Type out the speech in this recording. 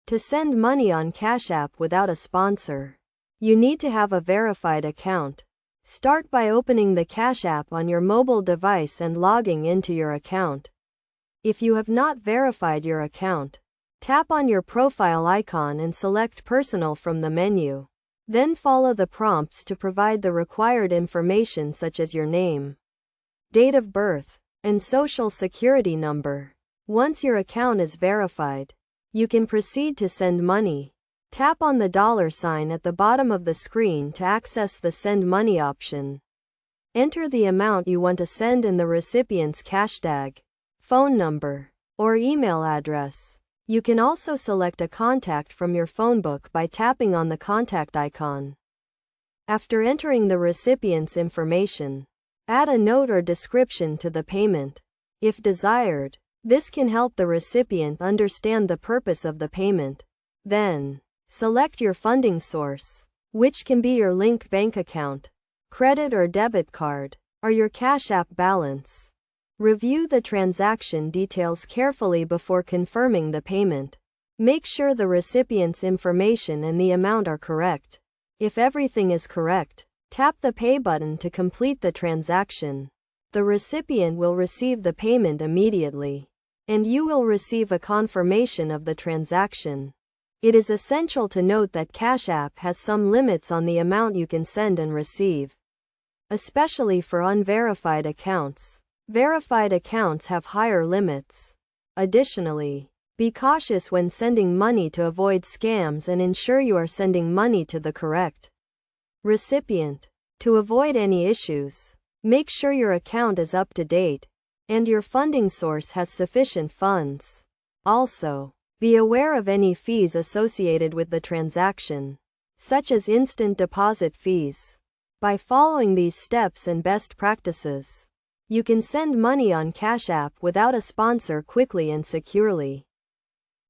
To send money on Cash App without a sponsor, you need to have a verified account. Start by opening the Cash App on your mobile device and logging into your account. If you have not verified your account, tap on your profile icon and select Personal from the menu. Then follow the prompts to provide the required information such as your name, date of birth, and social security number. Once your account is verified, you can proceed to send money. Tap on the $sign at the bottom of the screen to access the Send Money option. Enter the amount you want to send and the recipient's hashtag, phone number, or email address. You can also select a contact from your phone book by tapping on the contact icon. After entering the recipient's information, add a note or description to the payment. If desired, this can help the recipient understand the purpose of the payment. Then, select your funding source, which can be your Link bank account, credit or debit card, or your Cash App balance. Review the transaction details carefully before confirming the payment. Make sure the recipient's information and the amount are correct. If everything is correct, tap the Pay button to complete the transaction. The recipient will receive the payment immediately, and you will receive a confirmation of the transaction. It is essential to note that Cash App has some limits on the amount you can send and receive, especially for unverified accounts. Verified accounts have higher limits. Additionally, be cautious when sending money to avoid scams and ensure you are sending money to the correct recipient. To avoid any issues, make sure your account is up to date and your funding source has sufficient funds. Also, be aware of any fees associated with the transaction, such as instant deposit fees. By following these steps and best practices, you can send money on Cash App without a sponsor quickly and securely.